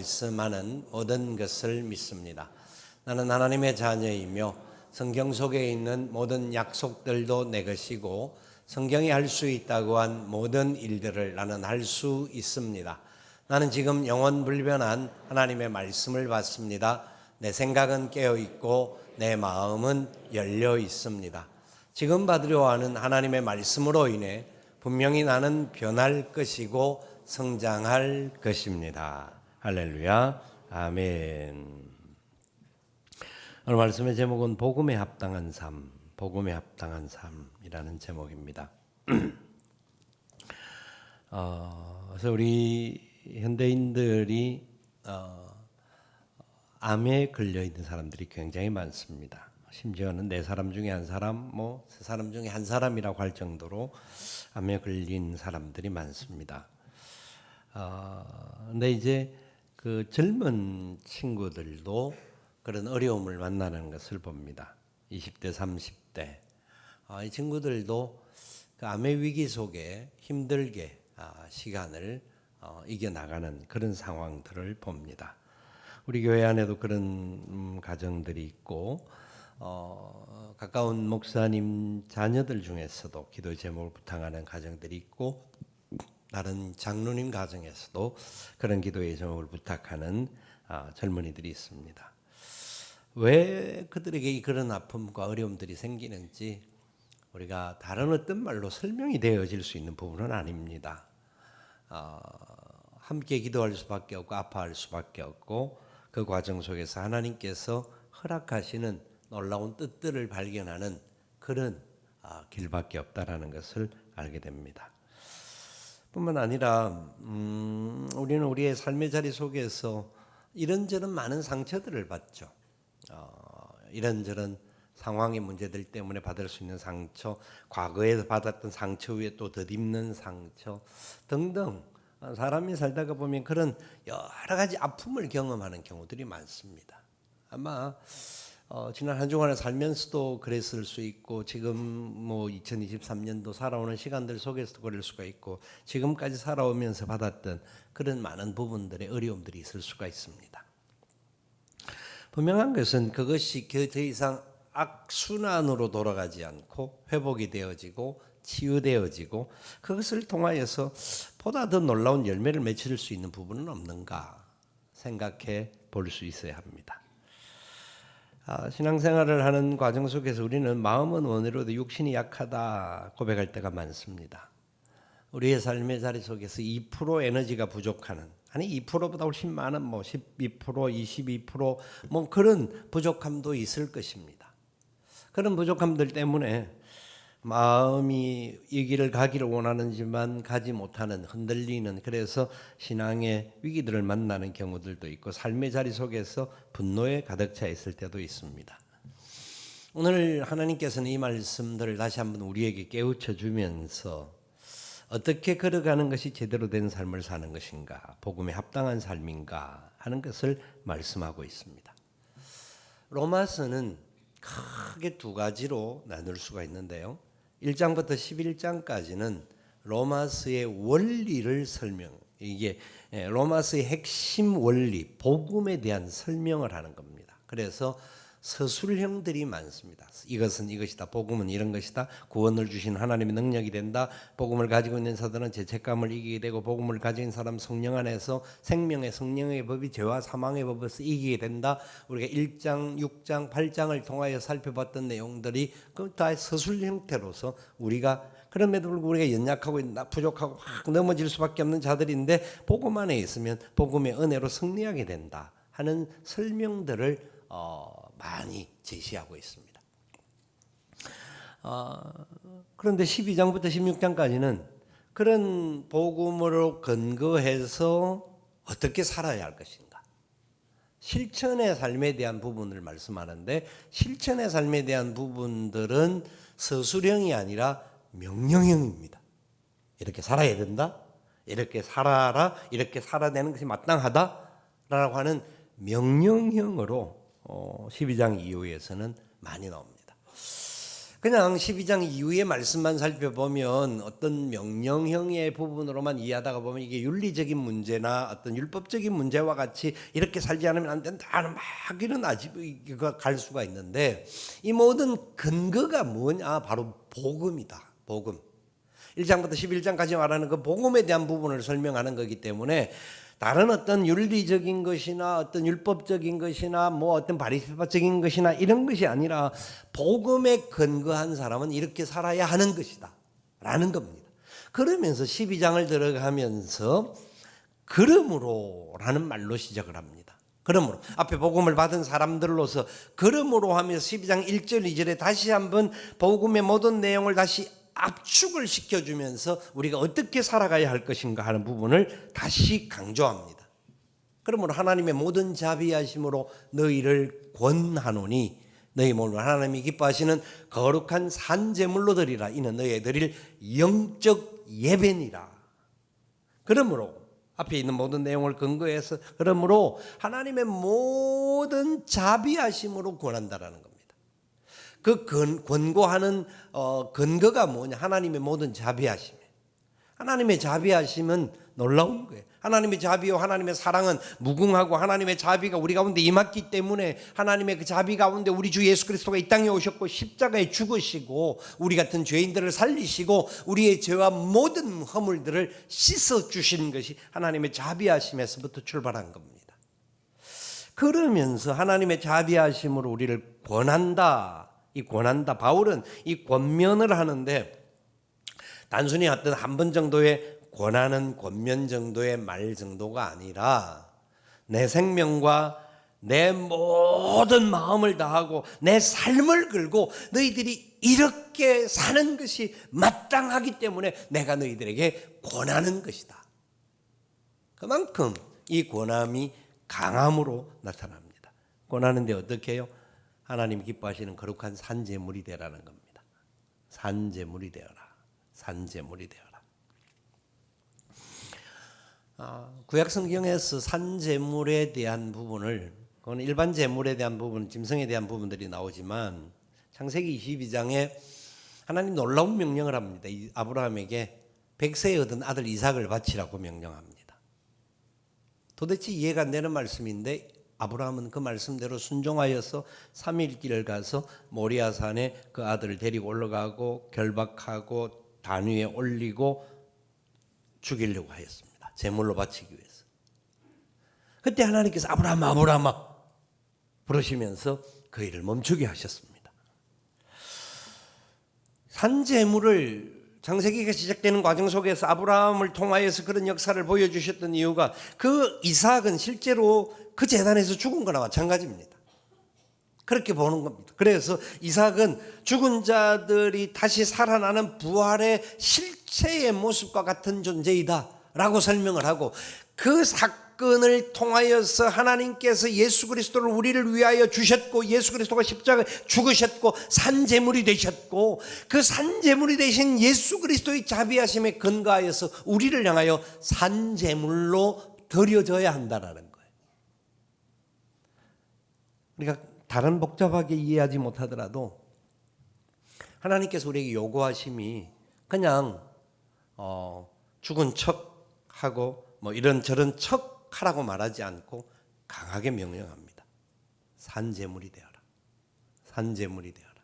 말씀하는 모든 것을 믿습니다. 나는 하나님의 자녀이며 성경 속에 있는 모든 약속들도 내 것이고 성경이 할 수 있다고 한 모든 일들을 나는 할 수 있습니다. 나는 지금 영원불변한 하나님의 말씀을 받습니다. 내 생각은 깨어 있고 내 마음은 열려 있습니다. 지금 받으려 하는 하나님의 말씀으로 인해 분명히 나는 변할 것이고 성장할 것입니다. 할렐루야. 아멘. 오늘 말씀의 제목은 복음에 합당한 삶, 복음에 합당한 삶이라는 제목입니다. 그래서 우리 현대인들이 암에 걸려 있는 사람들이 굉장히 많습니다. 심지어는 네 사람 중에 한 사람, 세 사람 중에 한 사람이라고 할 정도로 암에 걸린 사람들이 많습니다. 근데 이제 그 젊은 친구들도 그런 어려움을 만나는 것을 봅니다. 20대, 30대. 이 친구들도 그 암의 위기 속에 힘들게 시간을 이겨나가는 그런 상황들을 봅니다. 우리 교회 안에도 그런 가정들이 있고 가까운 목사님 자녀들 중에서도 기도 제목을 부탁하는 가정들이 있고 다른 장로님 가정에서도 그런 기도의 제목을 부탁하는 젊은이들이 있습니다. 왜 그들에게 그런 아픔과 어려움들이 생기는지 우리가 다른 어떤 말로 설명이 되어질 수 있는 부분은 아닙니다. 함께 기도할 수밖에 없고 아파할 수밖에 없고 그 과정 속에서 하나님께서 허락하시는 놀라운 뜻들을 발견하는 그런 길밖에 없다라는 것을 알게 됩니다. 뿐만 아니라 우리는 우리의 삶의 자리 속에서 이런저런 많은 상처들을 받죠. 이런저런 상황의 문제들 때문에 받을 수 있는 상처, 과거에 받았던 상처 위에 또 덧입는 상처 등등 사람이 살다가 보면 그런 여러 가지 아픔을 경험하는 경우들이 많습니다. 아마 지난 한 주간을 살면서도 그랬을 수 있고 지금 2023년도 살아오는 시간들 속에서도 그럴 수가 있고 지금까지 살아오면서 받았던 그런 많은 부분들의 어려움들이 있을 수가 있습니다. 분명한 것은 그것이 더 이상 악순환으로 돌아가지 않고 회복이 되어지고 치유되어지고 그것을 통하여서 보다 더 놀라운 열매를 맺을 수 있는 부분은 없는가 생각해 볼 수 있어야 합니다. 신앙생활을 하는 과정 속에서 우리는 마음은 원해로도 육신이 약하다 고백할 때가 많습니다. 우리의 삶의 자리 속에서 2% 에너지가 부족하는, 아니 2%보다 훨씬 많은 12%, 22% 그런 부족함도 있을 것입니다. 그런 부족함들 때문에 마음이 이 길을 가기를 원하는지만 가지 못하는, 흔들리는, 그래서 신앙의 위기들을 만나는 경우들도 있고 삶의 자리 속에서 분노에 가득 차 있을 때도 있습니다. 오늘 하나님께서는 이 말씀들을 다시 한번 우리에게 깨우쳐 주면서 어떻게 걸어가는 것이 제대로 된 삶을 사는 것인가, 복음에 합당한 삶인가 하는 것을 말씀하고 있습니다. 로마서는 크게 두 가지로 나눌 수가 있는데요. 1장부터 11장까지는 로마서의 원리를 이게 로마서의 핵심 원리, 복음에 대한 설명을 하는 겁니다. 그래서 서술형들이 많습니다. 이것은 이것이다. 복음은 이런 것이다. 구원을 주신 하나님의 능력이 된다. 복음을 가지고 있는 사람은 죄책감을 이기게 되고 복음을 가진 사람 성령 안에서 생명의 성령의 법이 죄와 사망의 법에서 이기게 된다. 우리가 1장, 6장, 8장을 통하여 살펴봤던 내용들이 그 다 서술 형태로서 우리가 그럼에도 불구하고 우리가 연약하고 부족하고 막 넘어질 수밖에 없는 자들인데 복음 안에 있으면 복음의 은혜로 승리하게 된다 하는 설명들을 많이 제시하고 있습니다. 그런데 12장부터 16장까지는 그런 복음으로 근거해서 어떻게 살아야 할 것인가, 실천의 삶에 대한 부분을 말씀하는데 실천의 삶에 대한 부분들은 서술형이 아니라 명령형입니다. 이렇게 살아야 된다, 이렇게 살아라, 이렇게 살아내는 것이 마땅하다라고 하는 명령형으로 12장 이후에서는 많이 나옵니다. 그냥 12장 이후의 말씀만 살펴보면 어떤 명령형의 부분으로만 이해하다가 보면 이게 윤리적인 문제나 어떤 율법적인 문제와 같이 이렇게 살지 않으면 안 된다는 막 이런 아집가 갈 수가 있는데, 이 모든 근거가 뭐냐? 바로 복음이다. 복음. 1장부터 11장까지 말하는 그 복음에 대한 부분을 설명하는 거기 때문에 다른 어떤 윤리적인 것이나 어떤 율법적인 것이나 뭐 어떤 바리새파적인 것이나 이런 것이 아니라 복음에 근거한 사람은 이렇게 살아야 하는 것이다 라는 겁니다. 그러면서 12장을 들어가면서 그러므로 라는 말로 시작을 합니다. 그러므로 앞에 복음을 받은 사람들로서 그러므로 하면서 12장 1절 2절에 다시 한번 복음의 모든 내용을 다시 압축을 시켜주면서 우리가 어떻게 살아가야 할 것인가 하는 부분을 다시 강조합니다. 그러므로 하나님의 모든 자비하심으로 너희를 권하노니 너희 몸을 하나님이 기뻐하시는 거룩한 산제물로 드리라. 이는 너희의 드릴 영적 예배니라. 그러므로 앞에 있는 모든 내용을 근거해서 그러므로 하나님의 모든 자비하심으로 권한다라는 겁니다. 그 권고하는 근거가 뭐냐? 하나님의 모든 자비하심. 하나님의 자비하심은 놀라운 거예요. 하나님의 자비와 하나님의 사랑은 무궁하고 하나님의 자비가 우리 가운데 임했기 때문에 하나님의 그 자비 가운데 우리 주 예수 그리스도가 이 땅에 오셨고 십자가에 죽으시고 우리 같은 죄인들을 살리시고 우리의 죄와 모든 허물들을 씻어주신 것이 하나님의 자비하심에서부터 출발한 겁니다. 그러면서 하나님의 자비하심으로 우리를 권한다. 이 권한다. 바울은 이 권면을 하는데 단순히 어떤 한 번 정도의 권하는 권면 정도의 말 정도가 아니라 내 생명과 내 모든 마음을 다하고 내 삶을 걸고 너희들이 이렇게 사는 것이 마땅하기 때문에 내가 너희들에게 권하는 것이다. 그만큼 이 권함이 강함으로 나타납니다. 권하는데 어떻게 해요? 하나님 기뻐하시는 거룩한 산제물이 되라는 겁니다. 산제물이 되어라. 산제물이 되어라. 구약 성경에서 산제물에 대한 부분을, 그건 일반 제물에 대한 부분, 짐승에 대한 부분들이 나오지만 창세기 22장에 하나님 놀라운 명령을 합니다. 아브라함에게 100세에 얻은 아들 이삭을 바치라고 명령합니다. 도대체 이해가 안 되는 말씀인데 아브라함은 그 말씀대로 순종하여서 3일 길을 가서 모리아산에 그 아들을 데리고 올라가고 결박하고 단 위에 올리고 죽이려고 하였습니다. 제물로 바치기 위해서. 그때 하나님께서 아브라함아 아브라함아 부르시면서 그 일을 멈추게 하셨습니다. 산제물을 창세기가 시작되는 과정 속에서 아브라함을 통하여서 그런 역사를 보여주셨던 이유가 그 이삭은 실제로 그 제단에서 죽은 거나 마찬가지입니다. 그렇게 보는 겁니다. 그래서 이삭은 죽은 자들이 다시 살아나는 부활의 실체의 모습과 같은 존재이다 라고 설명을 하고, 그 사건을 통하여서 하나님께서 예수 그리스도를 우리를 위하여 주셨고 예수 그리스도가 십자가에 죽으셨고 산제물이 되셨고 그 산제물이 되신 예수 그리스도의 자비하심에 근거하여서 우리를 향하여 산제물로 드려져야 한다는 거예요. 우리가 다른 복잡하게 이해하지 못하더라도 하나님께서 우리에게 요구하심이 그냥 죽은 척하고 뭐 이런저런 척하라고 말하지 않고 강하게 명령합니다. 산제물이 되어라. 산제물이 되어라.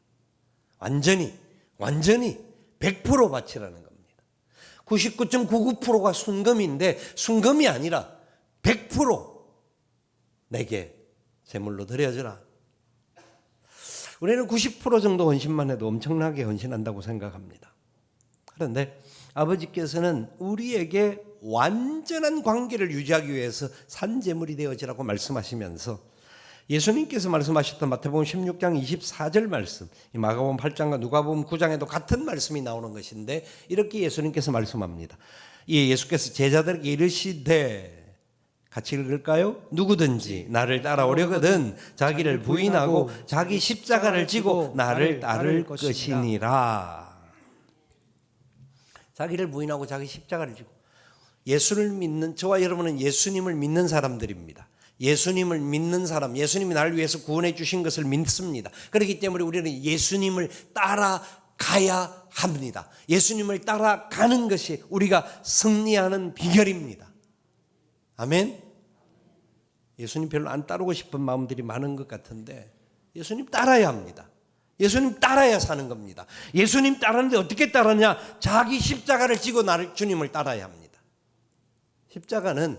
완전히 100% 바치라는 겁니다. 99.99%가 순금인데 순금이 아니라 100% 내게 제물로 드려져라. 우리는 90% 정도 헌신만 해도 엄청나게 헌신한다고 생각합니다. 그런데 아버지께서는 우리에게 완전한 관계를 유지하기 위해서 산제물이 되어지라고 말씀하시면서 예수님께서 말씀하셨던 마태복음 16장 24절 말씀, 마가복음 8장과 누가복음 9장에도 같은 말씀이 나오는 것인데 이렇게 예수님께서 말씀합니다. 예수께서 제자들에게 이르시되, 같이 읽을까요? 누구든지 나를 따라오려거든 자기를 부인하고 자기 십자가를 지고 나를 따를 것이니라. 자기를 부인하고 자기 십자가를 지고, 예수를 믿는 저와 여러분은 예수님을 믿는 사람들입니다. 예수님을 믿는 사람, 예수님이 나를 위해서 구원해 주신 것을 믿습니다. 그렇기 때문에 우리는 예수님을 따라가야 합니다. 예수님을 따라가는 것이 우리가 승리하는 비결입니다. 아멘. 예수님 별로 안 따르고 싶은 마음들이 많은 것 같은데 예수님 따라야 합니다. 예수님 따라야 사는 겁니다. 예수님 따르는데 어떻게 따르냐? 자기 십자가를 지고 나를 주님을 따라야 합니다. 십자가는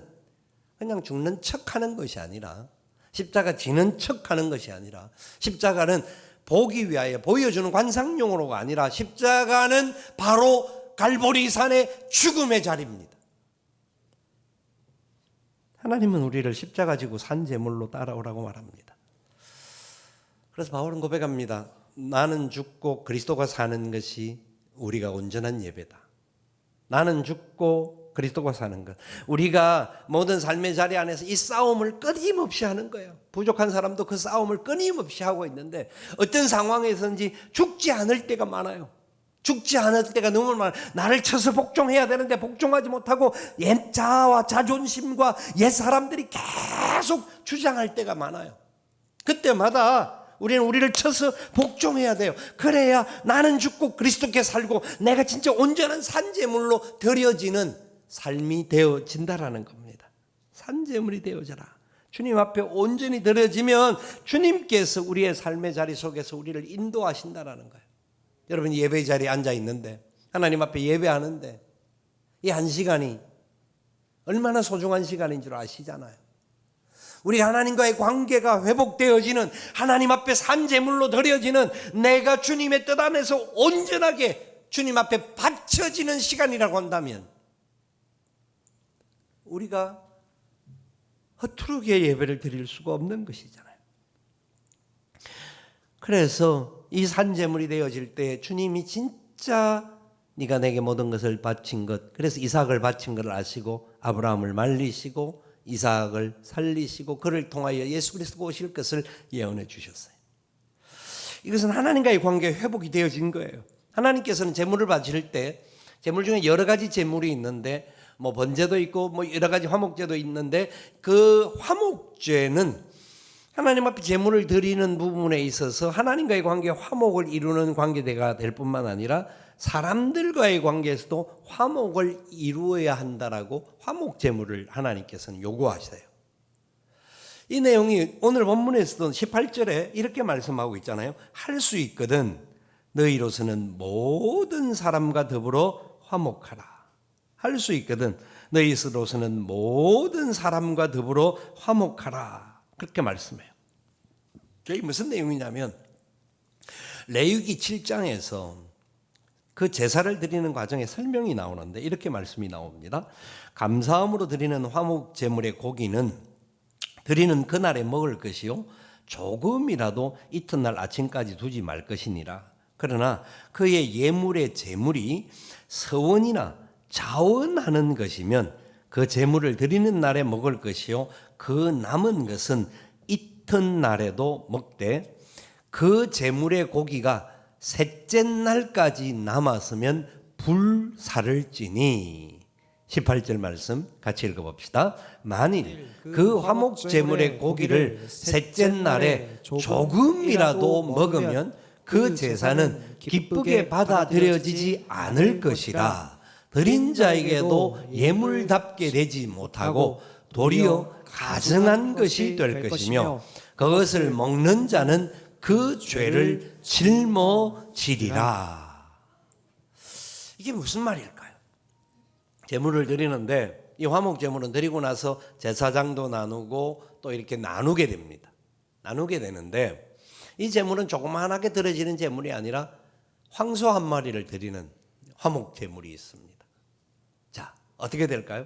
그냥 죽는 척하는 것이 아니라, 십자가 지는 척하는 것이 아니라, 십자가는 보기 위하여 보여주는 관상용으로가 아니라 십자가는 바로 갈보리산의 죽음의 자리입니다. 하나님은 우리를 십자가 지고 산 제물로 따라오라고 말합니다. 그래서 바울은 고백합니다. 나는 죽고 그리스도가 사는 것이 우리가 온전한 예배다. 나는 죽고 그리스도가 사는 것. 우리가 모든 삶의 자리 안에서 이 싸움을 끊임없이 하는 거예요. 부족한 사람도 그 싸움을 끊임없이 하고 있는데 어떤 상황에서든지 죽지 않을 때가 많아요. 죽지 않을 때가 너무 많아요. 나를 쳐서 복종해야 되는데 복종하지 못하고 옛 자아와 자존심과 옛 사람들이 계속 주장할 때가 많아요. 그때마다 우리는 우리를 쳐서 복종해야 돼요. 그래야 나는 죽고 그리스도께 살고 내가 진짜 온전한 산제물로 드려지는 삶이 되어진다라는 겁니다. 산제물이 되어져라. 주님 앞에 온전히 드려지면 주님께서 우리의 삶의 자리 속에서 우리를 인도하신다라는 거예요. 여러분 예배 자리에 앉아 있는데 하나님 앞에 예배하는데 이 한 시간이 얼마나 소중한 시간인 줄 아시잖아요. 우리 하나님과의 관계가 회복되어지는, 하나님 앞에 산제물로 드려지는, 내가 주님의 뜻 안에서 온전하게 주님 앞에 바쳐지는 시간이라고 한다면 우리가 허투루게 예배를 드릴 수가 없는 것이잖아요. 그래서 이 산제물이 되어질 때 주님이 진짜 네가 내게 모든 것을 바친 것, 그래서 이삭을 바친 것을 아시고 아브라함을 말리시고 이삭을 살리시고 그를 통하여 예수 그리스도가 오실 것을 예언해 주셨어요. 이것은 하나님과의 관계 회복이 되어진 거예요. 하나님께서는 제물을 바칠 때 제물 중에 여러 가지 제물이 있는데 뭐 번제도 있고 뭐 여러 가지 화목제도 있는데 그 화목제는 하나님 앞에 제물을 드리는 부분에 있어서 하나님과의 관계 화목을 이루는 관계가 될 뿐만 아니라 사람들과의 관계에서도 화목을 이루어야 한다라고 화목 제물을 하나님께서는 요구하세요. 이 내용이 오늘 본문에서도 18절에 이렇게 말씀하고 있잖아요. 할 수 있거든 너희로서는 모든 사람과 더불어 화목하라. 할 수 있거든 너희로서는 모든 사람과 더불어 화목하라. 그렇게 말씀해요. 이게 무슨 내용이냐면 레위기 7장에서 그 제사를 드리는 과정에 설명이 나오는데 이렇게 말씀이 나옵니다. 감사함으로 드리는 화목 제물의 고기는 드리는 그날에 먹을 것이요 조금이라도 이튿날 아침까지 두지 말 것이니라. 그러나 그의 예물의 제물이 서원이나 자원하는 것이면 그 제물을 드리는 날에 먹을 것이요 그 남은 것은 이튿날에도 먹되 그 제물의 고기가 셋째 날까지 남았으면 불사를 찌니. 18절 말씀 같이 읽어봅시다. 만일 그 화목 제물의 고기를 셋째 날에 조금이라도 먹으면 그 제사는 기쁘게 받아들여지지 않을 것이라. 드린 자에게도 예물답게 되지 못하고 도리어 가증한 것이 될 것이며 그것을 먹는 자는 그 죄를 짊어지리라. 이게 무슨 말일까요? 제물을 드리는데 이 화목 제물은 드리고 나서 제사장도 나누고 또 이렇게 나누게 됩니다. 나누게 되는데 이 제물은 조그만하게 드려지는 제물이 아니라 황소 한 마리를 드리는 화목 제물이 있습니다. 자, 어떻게 될까요?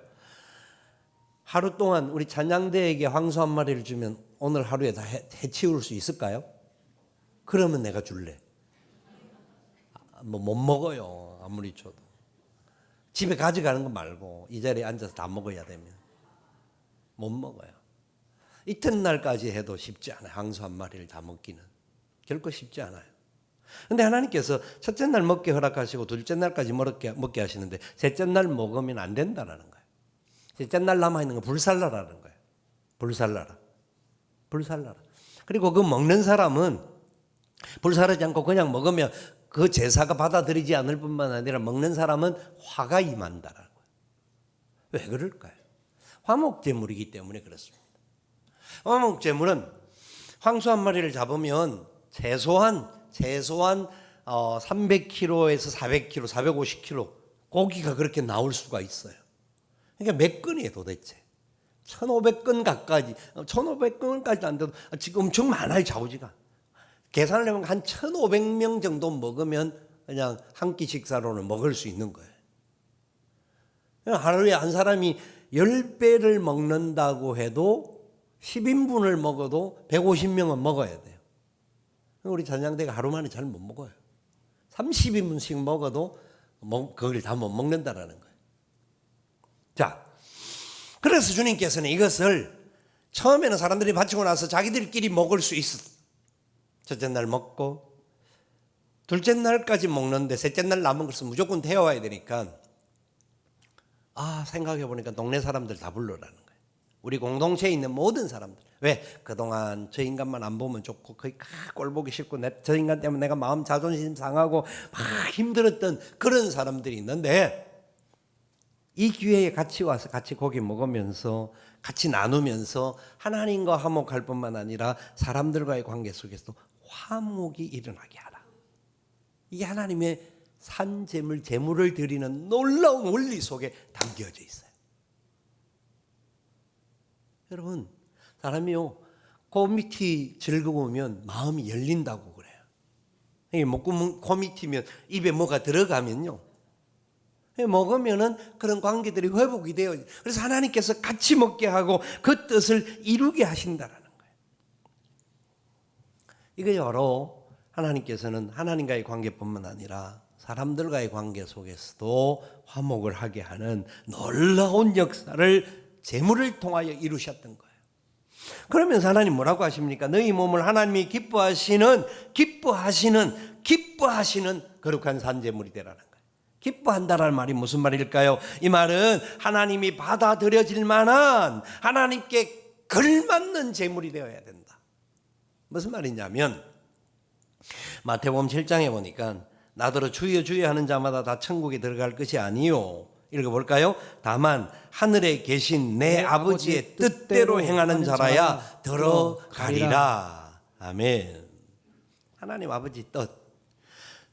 하루 동안 우리 찬양대에게 황소 한 마리를 주면 오늘 하루에 다 해치울 수 있을까요? 그러면 내가 줄래. 뭐 못 먹어요. 아무리 줘도. 집에 가져가는 거 말고 이 자리에 앉아서 다 먹어야 되면 못 먹어요. 이튿날까지 해도 쉽지 않아요. 황소 한 마리를 다 먹기는 결코 쉽지 않아요. 그런데 하나님께서 첫째 날 먹게 허락하시고 둘째 날까지 먹게 하시는데 셋째 날 먹으면 안 된다는 거예요. 셋째 날 남아있는 거 불살라라는 거예요. 불살라라. 불살라라. 그리고 그 먹는 사람은 불살하지 않고 그냥 먹으면 그 제사가 받아들이지 않을 뿐만 아니라 먹는 사람은 화가 임한다라는 거예요. 왜 그럴까요? 화목제물이기 때문에 그렇습니다. 화목제물은 황소 한 마리를 잡으면 최소한 300kg에서 400kg, 450kg 고기가 그렇게 나올 수가 있어요. 그러니까 몇 건이에요 도대체? 1,500건 가까이, 1,500건까지도 안 돼도 지금 엄청 많아요 좌우지가. 계산을 해보면 한 1,500명 정도 먹으면 그냥 한 끼 식사로는 먹을 수 있는 거예요. 하루에 한 사람이 10배를 먹는다고 해도 10인분을 먹어도 150명은 먹어야 돼요. 우리 전향대가 하루 만에 잘 못 먹어요. 30인분씩 먹어도 그걸 다 못 먹는다라는 거예요. 자, 그래서 주님께서는 이것을 처음에는 사람들이 바치고 나서 자기들끼리 먹을 수 있었어요. 첫째 날 먹고 둘째 날까지 먹는데 셋째 날 남은 것은 무조건 데워야 되니까 생각해 보니까 동네 사람들 다 불러라는 거예요. 우리 공동체에 있는 모든 사람들. 왜? 그동안 저 인간만 안 보면 좋고 거의 꼴 보기 싫고 저 인간 때문에 내가 마음 자존심 상하고 막 힘들었던 그런 사람들이 있는데 이 기회에 같이 와서 같이 고기 먹으면서 같이 나누면서 하나님과 화목할 뿐만 아니라 사람들과의 관계 속에서도 화목이 일어나게 하라. 이게 하나님의 산재물, 제물을 드리는 놀라운 원리 속에 담겨져 있어요. 여러분, 사람이요 코밑이 즐거우면 마음이 열린다고 그래요. 이게 목구멍 코밑이면 입에 뭐가 들어가면요 먹으면은 그런 관계들이 회복이 돼요. 그래서 하나님께서 같이 먹게 하고 그 뜻을 이루게 하신다라는 거예요. 이게 여러 하나님께서는 하나님과의 관계뿐만 아니라 사람들과의 관계 속에서도 화목을 하게 하는 놀라운 역사를 제물을 통하여 이루셨던 거예요. 그러면서 하나님 뭐라고 하십니까? 너희 몸을 하나님이 기뻐하시는 거룩한 산제물이 되라는 거예요. 기뻐한다라는 말이 무슨 말일까요? 이 말은 하나님이 받아들여질 만한 하나님께 걸맞는 제물이 되어야 된다. 무슨 말이냐면 마태복음 7장에 보니까 나더러 주여 주여 하는 자마다 다 천국에 들어갈 것이 아니요. 읽어볼까요? 다만 하늘에 계신 내 아버지의 뜻대로 행하는 자라야 들어가리라. 아멘. 하나님 아버지 뜻.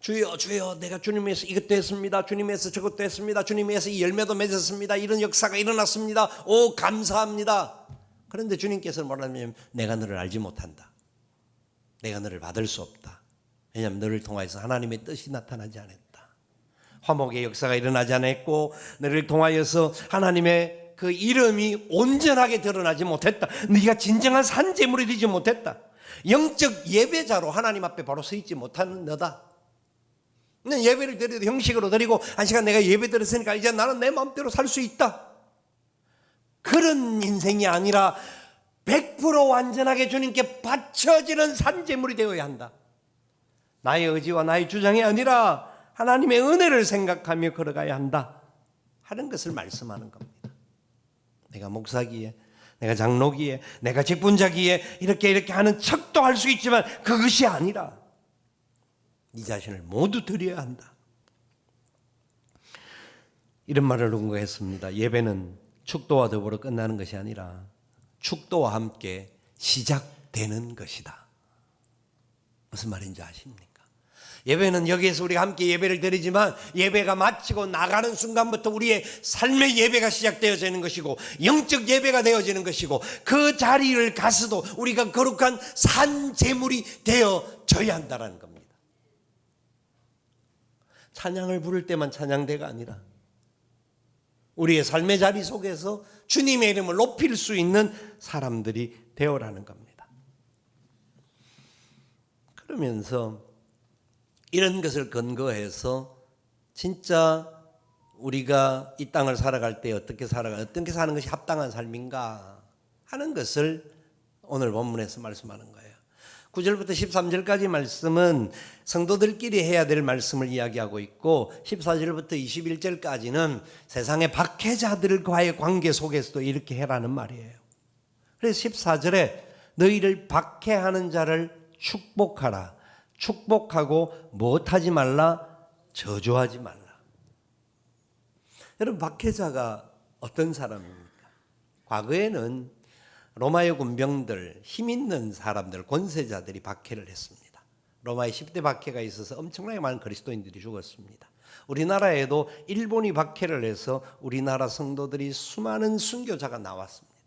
주여 주여 내가 주님에서 이것도 했습니다. 주님에서 저것도 했습니다. 주님에서 이 열매도 맺었습니다. 이런 역사가 일어났습니다. 오 감사합니다. 그런데 주님께서는 뭐라냐면 내가 너를 알지 못한다. 내가 너를 받을 수 없다. 왜냐하면 너를 통하여서 하나님의 뜻이 나타나지 않았다. 화목의 역사가 일어나지 않았고 너를 통하여서 하나님의 그 이름이 온전하게 드러나지 못했다. 네가 진정한 산제물이 되지 못했다. 영적 예배자로 하나님 앞에 바로 서 있지 못하는 너다. 예배를 드려도 형식으로 드리고 한 시간 내가 예배 드렸으니까 이제 나는 내 마음대로 살 수 있다. 그런 인생이 아니라 100% 완전하게 주님께 바쳐지는 산제물이 되어야 한다. 나의 의지와 나의 주장이 아니라 하나님의 은혜를 생각하며 걸어가야 한다 하는 것을 말씀하는 겁니다. 내가 목사기에 내가 장로기에 내가 직분자기에 이렇게 하는 척도 할 수 있지만 그것이 아니라 네 자신을 모두 드려야 한다. 이런 말을 언급했습니다. 예배는 축도와 더불어 끝나는 것이 아니라 축도와 함께 시작되는 것이다. 무슨 말인지 아십니까? 예배는 여기에서 우리가 함께 예배를 드리지만 예배가 마치고 나가는 순간부터 우리의 삶의 예배가 시작되어지는 것이고 영적 예배가 되어지는 것이고 그 자리를 가서도 우리가 거룩한 산제물이 되어져야 한다는 겁니다. 찬양을 부를 때만 찬양대가 아니라 우리의 삶의 자리 속에서 주님의 이름을 높일 수 있는 사람들이 되어라는 겁니다. 그러면서 이런 것을 근거해서 진짜 우리가 이 땅을 살아갈 때 어떻게 사는 것이 합당한 삶인가 하는 것을 오늘 본문에서 말씀하는 거예요. 9절부터 13절까지 말씀은 성도들끼리 해야 될 말씀을 이야기하고 있고 14절부터 21절까지는 세상의 박해자들과의 관계 속에서도 이렇게 해라는 말이에요. 그래서 14절에 너희를 박해하는 자를 축복하라. 축복하고 못하지 말라. 저주하지 말라. 여러분, 박해자가 어떤 사람입니까? 과거에는 로마의 군병들, 힘 있는 사람들, 권세자들이 박해를 했습니다. 로마의 10대 박해가 있어서 엄청나게 많은 그리스도인들이 죽었습니다. 우리나라에도 일본이 박해를 해서 우리나라 성도들이 수많은 순교자가 나왔습니다.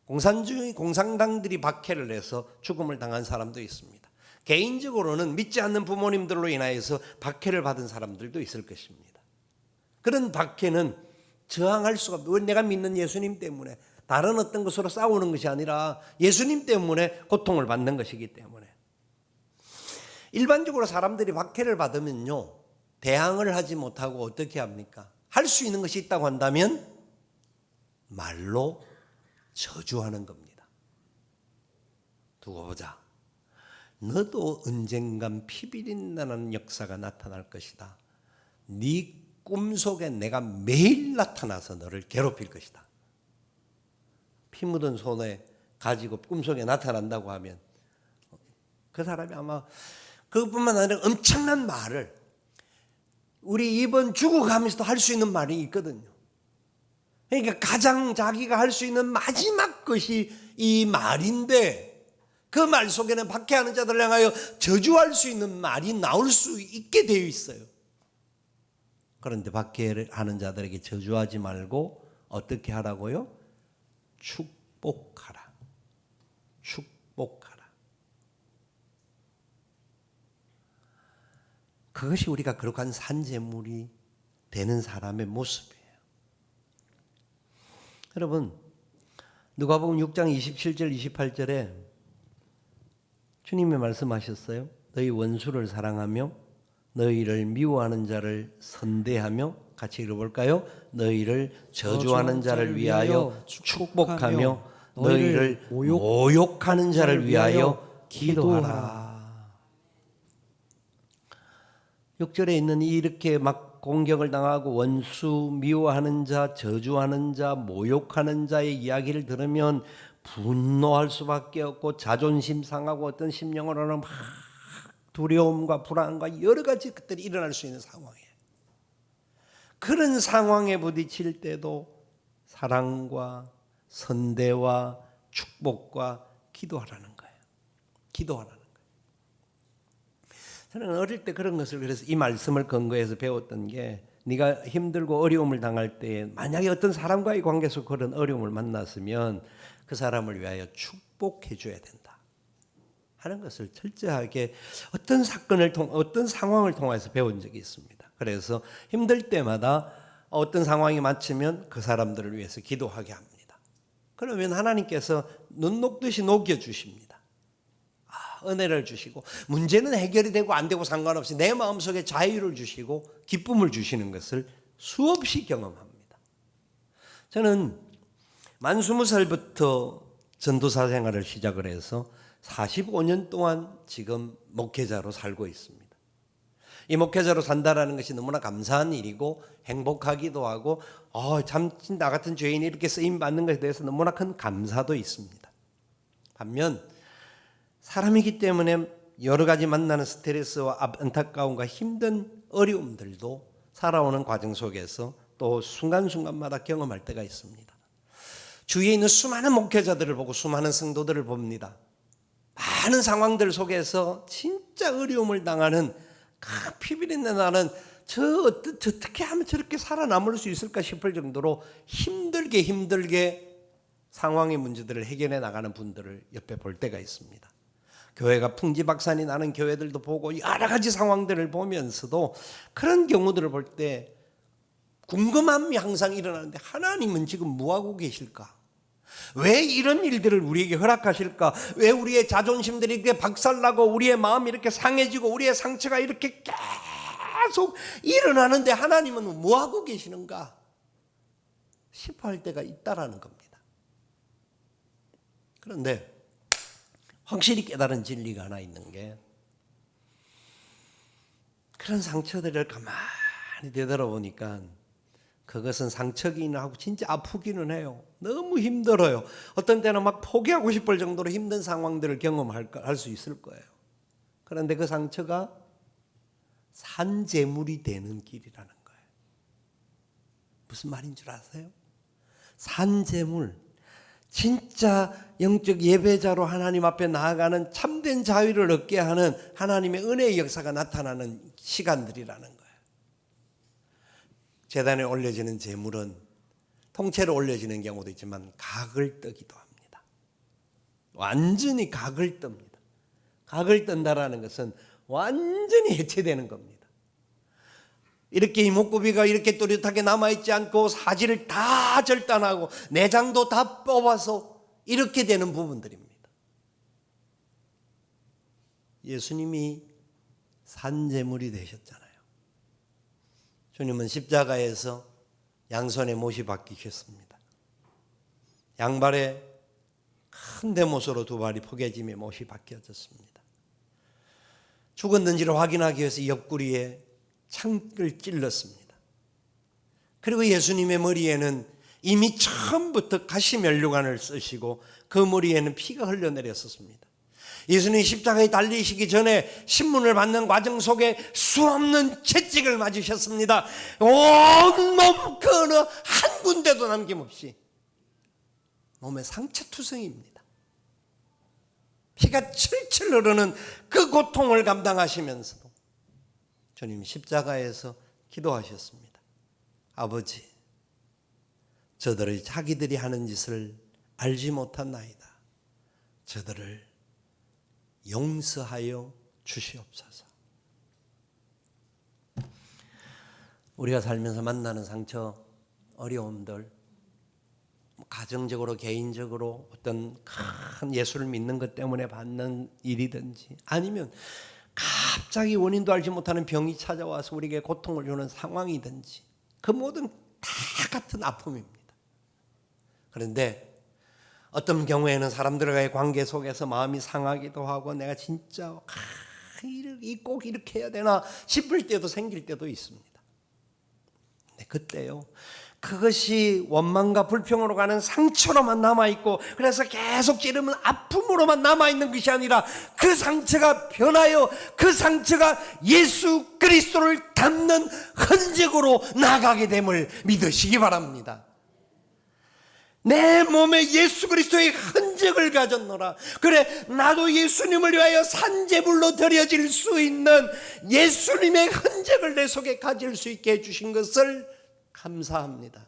공산당들이 박해를 해서 죽음을 당한 사람도 있습니다. 개인적으로는 믿지 않는 부모님들로 인하여서 박해를 받은 사람들도 있을 것입니다. 그런 박해는 저항할 수가 없어요. 내가 믿는 예수님 때문에, 다른 어떤 것으로 싸우는 것이 아니라 예수님 때문에 고통을 받는 것이기 때문에. 일반적으로 사람들이 박해를 받으면요, 대항을 하지 못하고 어떻게 합니까? 할 수 있는 것이 있다고 한다면 말로 저주하는 겁니다. 두고 보자. 너도 언젠간 피비린내나는 역사가 나타날 것이다. 네 꿈속에 내가 매일 나타나서 너를 괴롭힐 것이다. 피 묻은 손에 가지고 꿈속에 나타난다고 하면 그 사람이 아마 그것뿐만 아니라 엄청난 말을, 우리 이번 죽어가면서도 할 수 있는 말이 있거든요. 그러니까 가장 자기가 할 수 있는 마지막 것이 이 말인데, 그 말 속에는 박해하는 자들을 향하여 저주할 수 있는 말이 나올 수 있게 되어 있어요. 그런데 박해하는 자들에게 저주하지 말고 어떻게 하라고요? 축복하라. 축복하라. 그것이 우리가 거룩한 산제물이 되는 사람의 모습이에요. 여러분, 누가복음 6장 27절 28절에 주님이 말씀하셨어요. 너희 원수를 사랑하며 너희를 미워하는 자를 선대하며, 같이 읽어볼까요? 너희를 저주하는 자를 위하여 축복하며 너희를 모욕하는 자를 위하여 기도하라. 6절에 있는 이렇게 막 공격을 당하고 원수, 미워하는 자, 저주하는 자, 모욕하는 자의 이야기를 들으면 분노할 수밖에 없고 자존심 상하고 어떤 심령으로는 막 두려움과 불안과 여러 가지 것들이 일어날 수 있는 상황이에요. 그런 상황에 부딪힐 때도 사랑과 선대와 축복과 기도하라는 거예요. 기도하라는 거예요. 저는 어릴 때 그런 것을, 그래서 이 말씀을 근거해서 배웠던 게, 네가 힘들고 어려움을 당할 때 만약에 어떤 사람과의 관계에서 그런 어려움을 만났으면 그 사람을 위하여 축복해 줘야 된다 하는 것을 철저하게 어떤 사건을 어떤 상황을 통해서 배운 적이 있습니다. 그래서 힘들 때마다 어떤 상황이 맞추면 그 사람들을 위해서 기도하게 합니다. 그러면 하나님께서 눈 녹듯이 녹여주십니다. 은혜를 주시고, 문제는 해결이 되고 안 되고 상관없이 내 마음속에 자유를 주시고 기쁨을 주시는 것을 수없이 경험합니다. 저는 만 20살부터 전도사 생활을 시작을 해서 45년 동안 지금 목회자로 살고 있습니다. 이 목회자로 산다라는 것이 너무나 감사한 일이고 행복하기도 하고, 참 나 같은 죄인이 이렇게 쓰임 받는 것에 대해서 너무나 큰 감사도 있습니다. 반면 사람이기 때문에 여러 가지 만나는 스트레스와 안타까움과 힘든 어려움들도 살아오는 과정 속에서 또 순간순간마다 경험할 때가 있습니다. 주위에 있는 수많은 목회자들을 보고 수많은 성도들을 봅니다. 많은 상황들 속에서 진짜 어려움을 당하는, 피비린내 나는 어떻게 하면 저렇게 살아남을 수 있을까 싶을 정도로 힘들게 상황의 문제들을 해결해 나가는 분들을 옆에 볼 때가 있습니다. 교회가 풍지박산이 나는 교회들도 보고 여러 가지 상황들을 보면서도 그런 경우들을 볼 때 궁금함이 항상 일어나는데, 하나님은 지금 뭐하고 계실까? 왜 이런 일들을 우리에게 허락하실까? 왜 우리의 자존심들이 이렇게 박살나고 우리의 마음이 이렇게 상해지고 우리의 상처가 이렇게 계속 일어나는데 하나님은 뭐하고 계시는가 싶어 할 때가 있다라는 겁니다. 그런데 확실히 깨달은 진리가 하나 있는 게, 그런 상처들을 가만히 되돌아보니까 그것은 상처기는 하고 진짜 아프기는 해요. 너무 힘들어요. 어떤 때는 막 포기하고 싶을 정도로 힘든 상황들을 경험할 수 있을 거예요. 그런데 그 상처가 산재물이 되는 길이라는 거예요. 무슨 말인 줄 아세요? 산재물, 진짜 영적 예배자로 하나님 앞에 나아가는 참된 자유를 얻게 하는 하나님의 은혜의 역사가 나타나는 시간들이라는 거예요. 제단에 올려지는 제물은 통째로 올려지는 경우도 있지만 각을 뜨기도 합니다. 완전히 각을 뜹니다. 각을 뜬다라는 것은 완전히 해체되는 겁니다. 이렇게 이목구비가 이렇게 또렷하게 남아있지 않고 사지를 다 절단하고 내장도 다 뽑아서 이렇게 되는 부분들입니다. 예수님이 산제물이 되셨잖아요. 주님은 십자가에서 양손에 못이 박히셨습니다. 양발에 큰 대못으로 두 발이 포개짐에 못이 박혀졌습니다. 죽었는지를 확인하기 위해서 옆구리에 창을 찔렀습니다. 그리고 예수님의 머리에는 이미 처음부터 가시면류관을 쓰시고 그 머리에는 피가 흘러내렸었습니다. 예수님이 십자가에 달리시기 전에 신문을 받는 과정 속에 수없는 채찍을 맞으셨습니다. 온몸 그 어느 한 군데도 남김없이 몸에 상처투성입니다. 피가 철철 흐르는 그 고통을 감당하시면서도 주님 십자가에서 기도하셨습니다. 아버지, 저들이 자기들이 하는 짓을 알지 못한나이다. 저들을 용서하여 주시옵소서. 우리가 살면서 만나는 상처, 어려움들, 가정적으로 개인적으로 어떤 큰 예수를 믿는 것 때문에 받는 일이든지 아니면 갑자기 원인도 알지 못하는 병이 찾아와서 우리에게 고통을 주는 상황이든지 그 모든 다 같은 아픔입니다. 그런데 어떤 경우에는 사람들과의 관계 속에서 마음이 상하기도 하고 내가 진짜 꼭 이렇게 해야 되나 싶을 때도 생길 때도 있습니다. 근데 그때요, 그것이 원망과 불평으로 가는 상처로만 남아있고 그래서 계속 찌르면 아픔으로만 남아있는 것이 아니라 그 상처가 변하여 그 상처가 예수 그리스도를 닮는 흔적으로 나가게 됨을 믿으시기 바랍니다. 내 몸에 예수 그리스도의 흔적을 가졌노라. 그래, 나도 예수님을 위하여 산제물로 드려질 수 있는 예수님의 흔적을 내 속에 가질 수 있게 해주신 것을 감사합니다.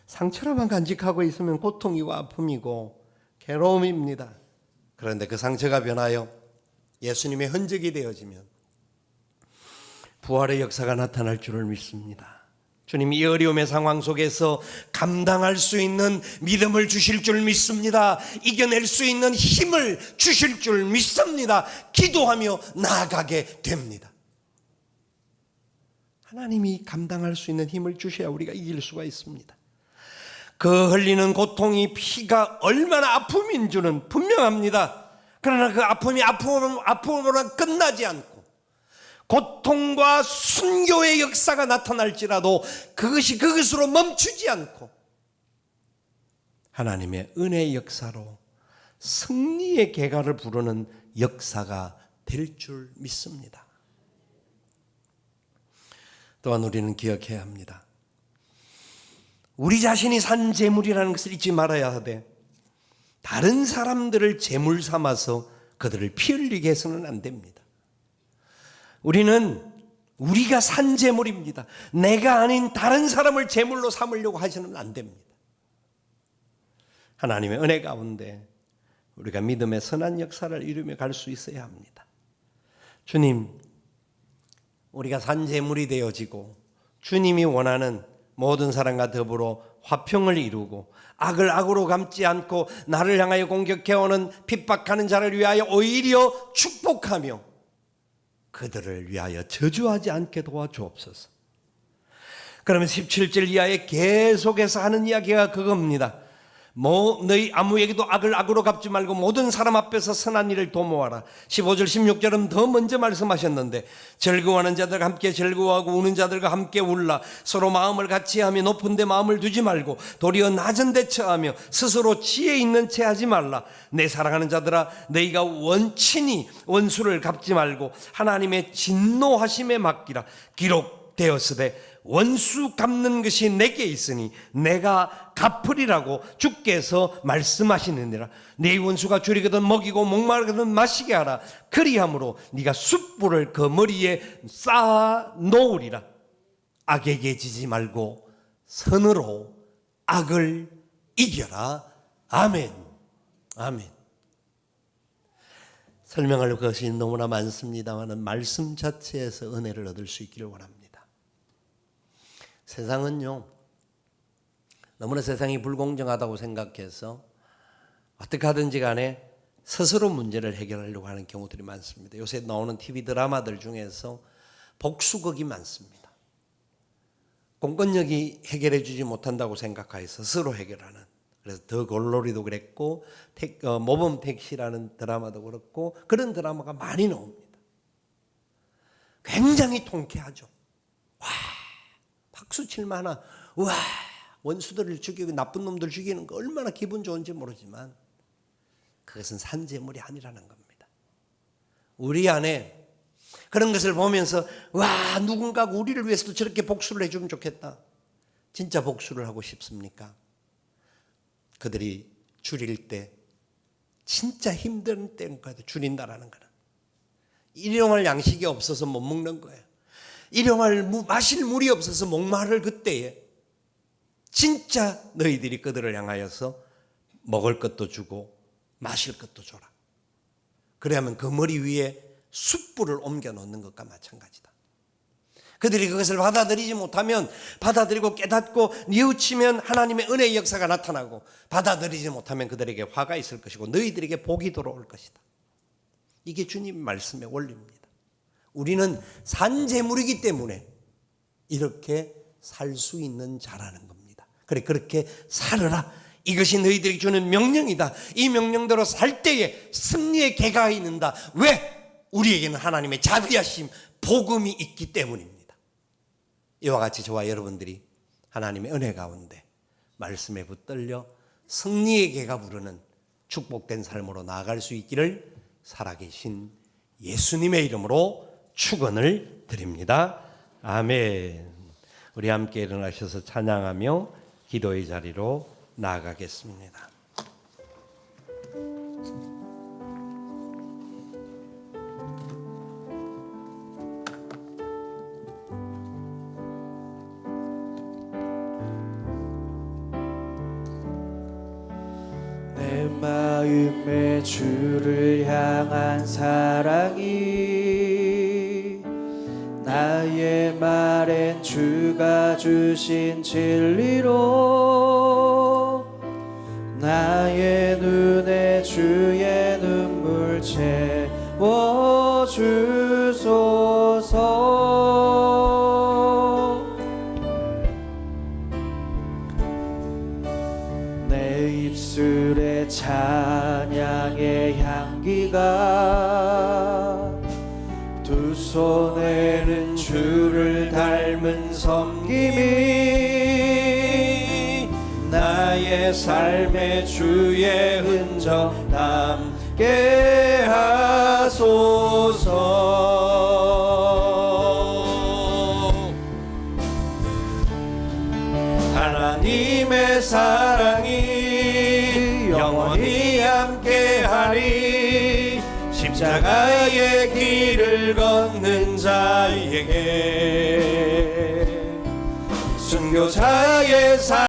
상처로만 간직하고 있으면 고통이고 아픔이고 괴로움입니다. 그런데 그 상처가 변하여 예수님의 흔적이 되어지면 부활의 역사가 나타날 줄을 믿습니다. 주님이 이 어려움의 상황 속에서 감당할 수 있는 믿음을 주실 줄 믿습니다. 이겨낼 수 있는 힘을 주실 줄 믿습니다. 기도하며 나아가게 됩니다. 하나님이 감당할 수 있는 힘을 주셔야 우리가 이길 수가 있습니다. 그 흘리는 고통이 피가 얼마나 아픔인 줄은 분명합니다. 그러나 그 아픔이 아픔으로 끝나지 않고 고통과 순교의 역사가 나타날지라도 그것이 그것으로 멈추지 않고 하나님의 은혜의 역사로 승리의 계가를 부르는 역사가 될 줄 믿습니다. 또한 우리는 기억해야 합니다. 우리 자신이 산 재물이라는 것을 잊지 말아야 하되 다른 사람들을 재물 삼아서 그들을 피 흘리게 해서는 안 됩니다. 우리가 산 재물입니다. 내가 아닌 다른 사람을 재물로 삼으려고 하시면 안 됩니다. 하나님의 은혜 가운데 우리가 믿음의 선한 역사를 이루며 갈 수 있어야 합니다. 주님, 우리가 산 재물이 되어지고 주님이 원하는 모든 사람과 더불어 화평을 이루고 악을 악으로 감지 않고 나를 향하여 공격해오는 핍박하는 자를 위하여 오히려 축복하며 그들을 위하여 저주하지 않게 도와주옵소서. 그러면 17절 이하에 계속해서 하는 이야기가 그겁니다. 너희 아무에게도 악을 악으로 갚지 말고 모든 사람 앞에서 선한 일을 도모하라. 15절 16절은 더 먼저 말씀하셨는데 즐거워하는 자들과 함께 즐거워하고 우는 자들과 함께 울라. 서로 마음을 같이하며 높은 데 마음을 두지 말고 도리어 낮은 데 처하며 스스로 지혜 있는 채 하지 말라. 내 사랑하는 자들아, 너희가 원친히 원수를 갚지 말고 하나님의 진노하심에 맡기라. 기록되었으되 원수 갚는 것이 내게 있으니 내가 갚으리라고 주께서 말씀하시느니라. 네 원수가 줄이거든 먹이고 목마르거든 마시게 하라. 그리함으로 네가 숯불을 그 머리에 쌓아 놓으리라. 악에게 지지 말고 선으로 악을 이겨라. 아멘. 아멘. 설명할 것이 너무나 많습니다만 말씀 자체에서 은혜를 얻을 수 있기를 원합니다. 세상은요, 너무나 세상이 불공정하다고 생각해서 어떻게 하든지 간에 스스로 문제를 해결하려고 하는 경우들이 많습니다. 요새 나오는 TV 드라마들 중에서 복수극이 많습니다. 공권력이 해결해 주지 못한다고 생각해서 스스로 해결하는, 그래서 더 골로리도 그랬고 모범 택시라는 드라마도 그렇고 그런 드라마가 많이 나옵니다. 굉장히 통쾌하죠. 와, 박수 칠만한, 와, 원수들을 죽이고 나쁜 놈들 죽이는 거 얼마나 기분 좋은지 모르지만 그것은 산재물이 아니라는 겁니다. 우리 안에 그런 것을 보면서 와, 누군가가 우리를 위해서도 저렇게 복수를 해주면 좋겠다. 진짜 복수를 하고 싶습니까? 그들이 줄일 때 진짜 힘든 때까지 줄인다라는 거는 일용할 양식이 없어서 못 먹는 거예요. 일용할 마실 물이 없어서 목마를 그때에 진짜 너희들이 그들을 향하여서 먹을 것도 주고 마실 것도 줘라. 그래야만 그 머리 위에 숯불을 옮겨 놓는 것과 마찬가지다. 그들이 그것을 받아들이지 못하면, 받아들이고 깨닫고 뉘우치면 하나님의 은혜의 역사가 나타나고, 받아들이지 못하면 그들에게 화가 있을 것이고 너희들에게 복이 돌아올 것이다. 이게 주님 말씀의 원리입니다. 우리는 산재물이기 때문에 이렇게 살 수 있는 자라는 겁니다. 그래, 그렇게 살아라. 이것이 너희들이 주는 명령이다. 이 명령대로 살 때에 승리의 개가 있는다. 왜? 우리에게는 하나님의 자비하심, 복음이 있기 때문입니다. 이와 같이 저와 여러분들이 하나님의 은혜 가운데 말씀에 붙들려 승리의 개가 부르는 축복된 삶으로 나아갈 수 있기를 살아계신 예수님의 이름으로 축원을 드립니다. 아멘. 우리 함께 일어나셔서 찬양하며 기도의 자리로 나아가겠습니다. 내 마음에 주를 향한 사랑이 나의 말엔 주가 주신 진리로 나의 눈에 주의 눈물 채워주소서. 내 입술에 찬양의 향기가 두 손에는 주를 닮은 섬김이 나의 삶에 주의 흔적 남게 하소서. 하나님의 사랑이 영원히 함께하리. 십자가의 길을 걷는 자에게 순교자의 삶